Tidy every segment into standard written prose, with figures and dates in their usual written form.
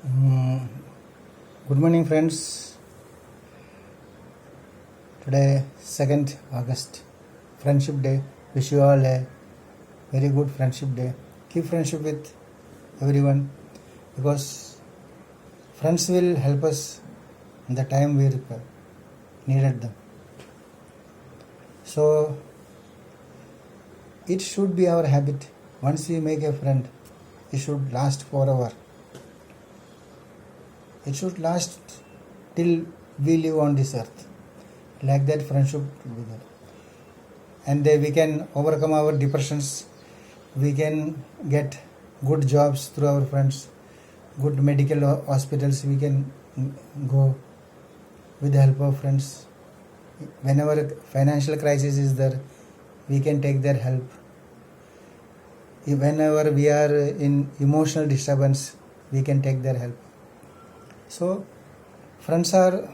Mm, Good morning, friends. Today, 2nd August, Friendship Day. Wish you all a very good Friendship Day. Keep friendship with everyone because friends will help us in the time we needed them. So, it should be our habit. Once we make a friend, it should last forever. It should last till we live on this earth. Like that, friendship will be there. And we can overcome our depressions. We can get good jobs through our friends. Good medical hospitals we can go with the help of friends. Whenever financial crisis is there, we can take their help. Whenever we are in emotional disturbance, we can take their help. So, friends are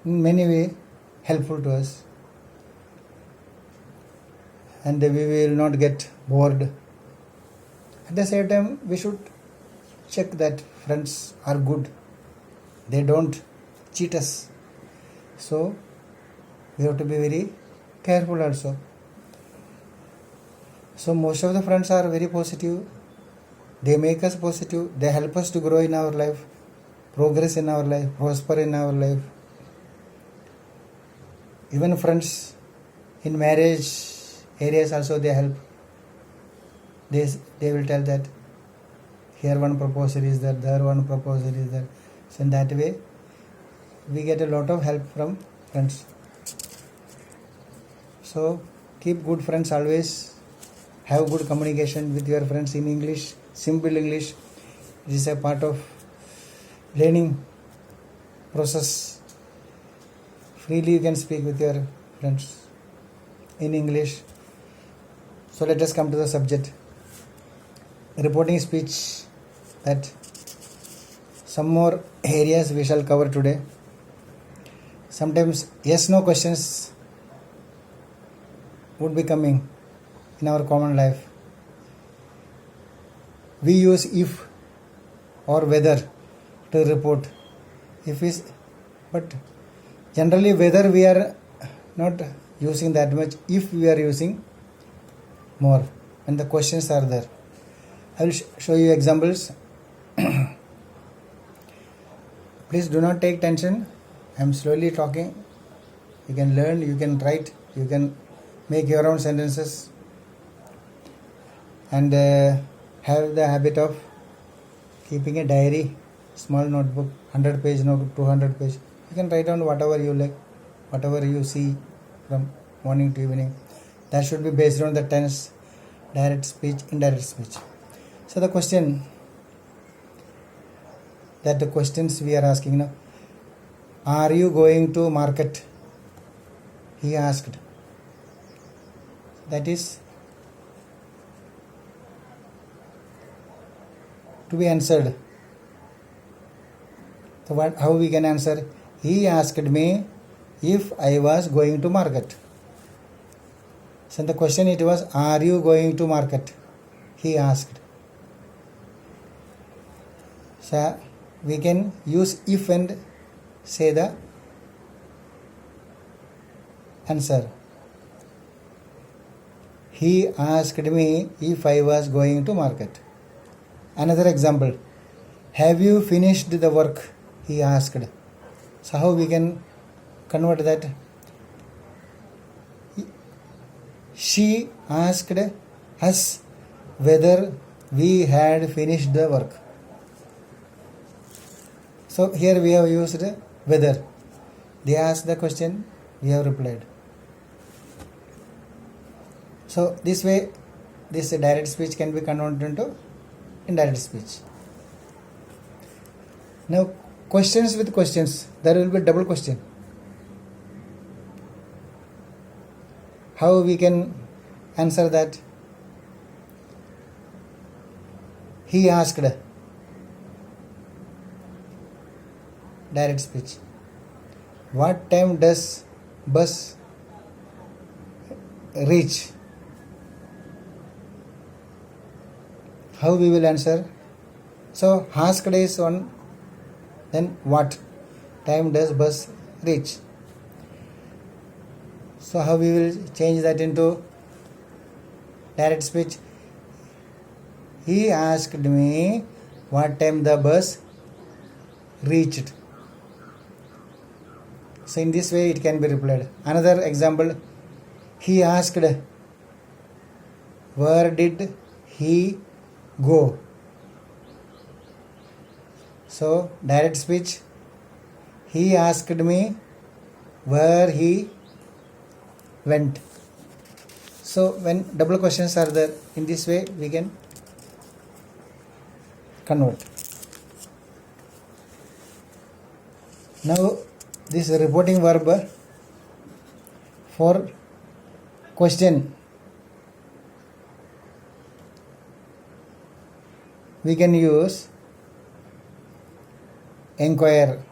in many ways helpful to us, and we will not get bored. At the same time, we should check that friends are good, they don't cheat us. So, we have to be very careful also. So, most of the friends are very positive, they make us positive, they help us to grow in our life, progress in our life, prosper in our life. Even friends in marriage areas also they help. They will tell that here one proposal is there, there one proposal is there. So in that way, we get a lot of help from friends. So keep good friends always. Have good communication with your friends in English, simple English. It is a part of learning process. Freely you can speak with your friends in English. So let us come to the subject. Reporting speech, that some more areas we shall cover today. Sometimes yes no questions would be coming in our common life. We use if or whether to report. If is, but generally whether we are not using that much, if we are using more, and the questions are there. I will show you examples. Please do not take tension. I am slowly talking. You can learn, you can write, you can make your own sentences, and have the habit of keeping a diary, small notebook, 100 page, 200 page. You can write down whatever you like, whatever you see from morning to evening. That should be based on the tense, direct speech, indirect speech. So the question, that the questions we are asking now, are you going to market? He asked. That is to be answered. So how we can answer? He asked me if I was going to market. So the question it was, are you going to market? He asked. So we can use if and say the answer. He asked me if I was going to market. Another example, have you finished the work? He asked. So how we can convert that? She asked us whether we had finished the work. So here we have used whether. They asked the question, we have replied. So this way, this direct speech can be converted into indirect speech. Now questions with questions, there will be double question. How we can answer that? He asked, direct speech. What time does bus reach? How we will answer? So asked is one. Then what time does bus reach? So how we will change that into direct speech? He asked me what time the bus reached. So in this way it can be replied. Another example, he asked, where did he go? So direct speech, he asked me where he went. So when double questions are there, in this way we can convert. Now this reporting verb for question, we can use inquire,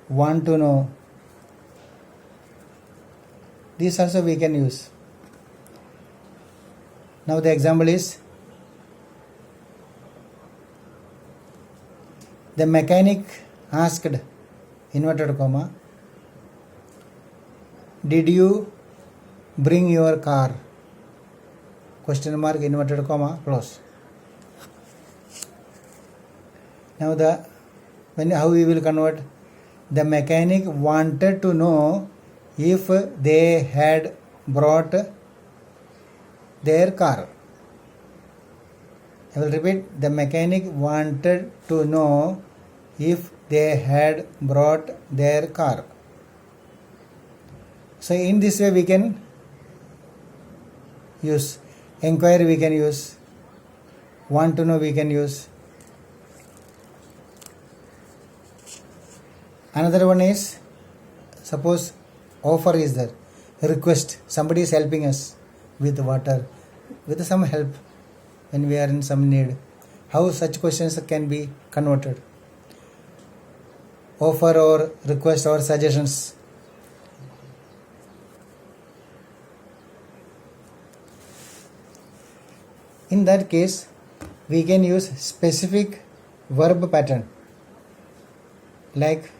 want to know. These also we can use. Now the example is, the mechanic asked, inverted comma, did you bring your car? Question mark, inverted comma, close. Now how we will convert? The mechanic wanted to know if they had brought their car. I will repeat. The mechanic wanted to know if they had brought their car. So in this way we can use inquire, we can use want to know, we can use. Another one is, suppose offer is there, request, somebody is helping us with water, with some help when we are in some need. How such questions can be converted? Offer or request or suggestions. In that case, we can use specific verb pattern like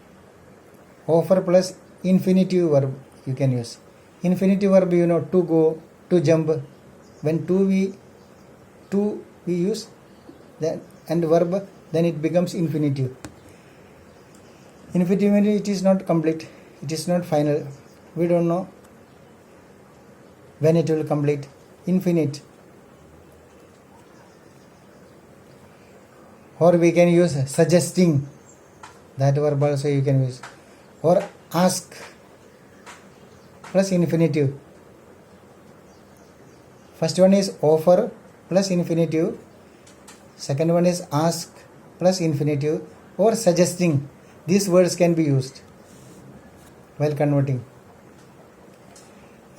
offer plus infinitive verb you can use. Infinitive verb, to go, to jump. When we use that and verb, then it becomes infinitive. Infinitive means it is not complete, it is not final. We don't know when it will complete. Infinite. Or we can use suggesting, that verb also you can use. Or ask plus infinitive. First one is offer plus infinitive. Second one is ask plus infinitive or suggesting. These words can be used while converting.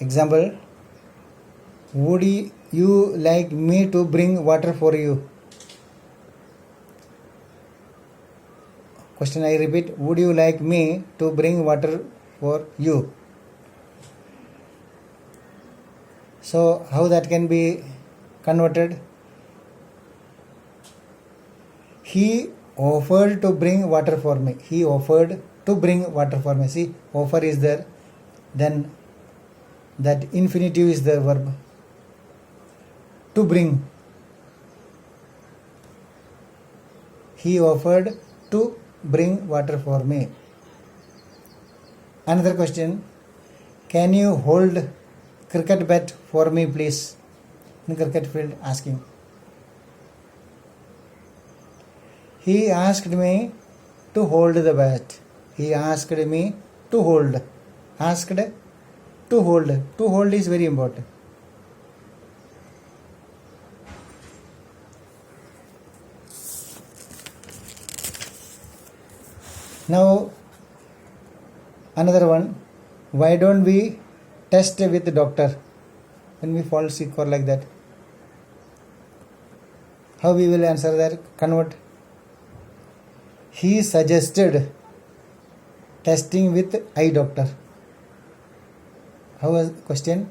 Example, would you like me to bring water for you? Question, I repeat, would you like me to bring water for you? So how that can be converted? He offered to bring water for me. He offered to bring water for me. See, offer is there. Then that infinitive is the verb. To bring. He offered to bring water for me. Another question, can you hold cricket bat for me please? In cricket field asking. He asked me to hold the bat. He asked me to hold. Asked to hold. To hold is very important. Now another one, why don't we test with the doctor when we fall sick or like that? How we will answer that? Convert. He suggested testing with eye doctor. How was question?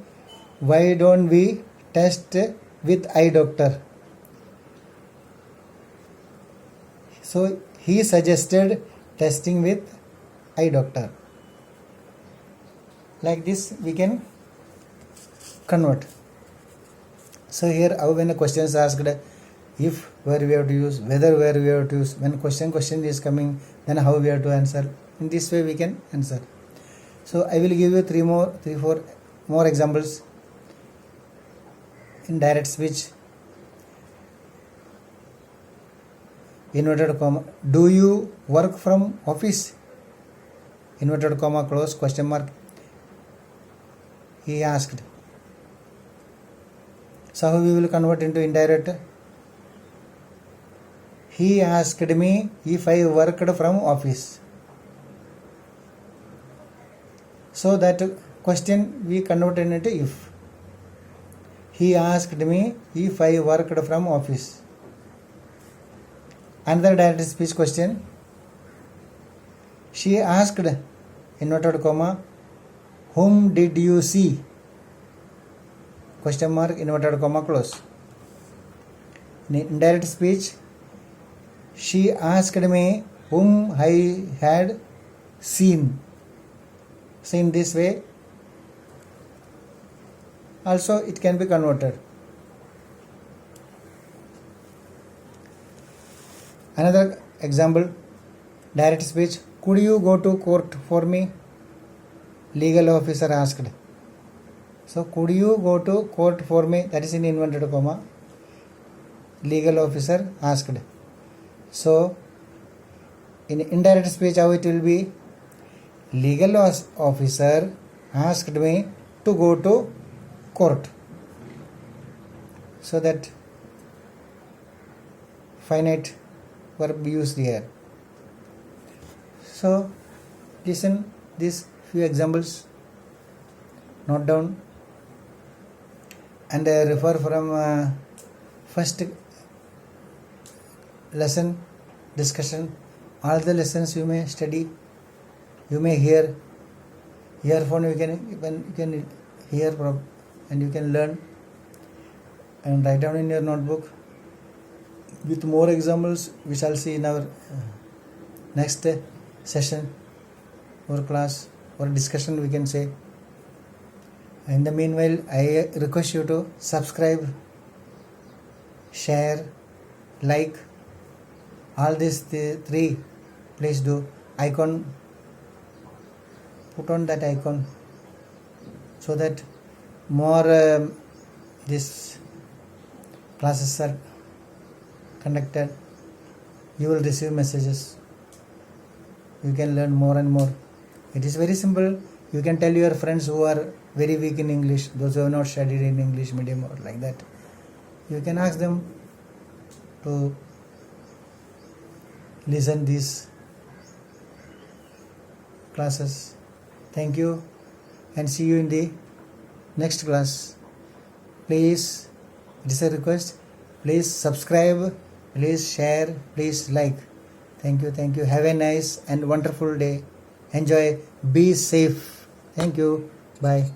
Why don't we test with eye doctor? So he suggested testing with eye doctor. Like this we can convert. So here how when a question is asked, if where we have to use, whether where we have to use, when question is coming, then how we have to answer. In this way we can answer. So I will give you three, four more examples in direct speech. Inverted comma, do you work from office? Inverted comma close question mark. He asked. So how we will convert into indirect? He asked me if I worked from office. So that question we converted into if. He asked me if I worked from office. Another direct speech question. She asked, inverted comma, whom did you see? Question mark, inverted comma close. In indirect speech, she asked me whom I had seen. So in this way also it can be converted. Another example, direct speech. Could you go to court for me? Legal officer asked. So could you go to court for me? That is in inverted comma. Legal officer asked. So in indirect speech how it will be? Legal officer asked me to go to court. So that finite verb used here. So listen these few examples, note down, and refer from first lesson discussion. All the lessons you may study, you may hear. Earphone you can hear and you can learn and write down in your notebook. With more examples we shall see in our next session or class or discussion we can say. In the meanwhile I request you to subscribe, share, like, all these three. Please do. Icon, put on that icon so that more these classes are conducted. You will receive messages. You can learn more and more. It is very simple. You can tell your friends who are very weak in English, those who have not studied in English medium or like that. You can ask them to listen these classes. Thank you and see you in the next class. Please, it is a request, please subscribe, please share, please like. Thank you. Have a nice and wonderful day. Enjoy. Be safe. Thank you. Bye.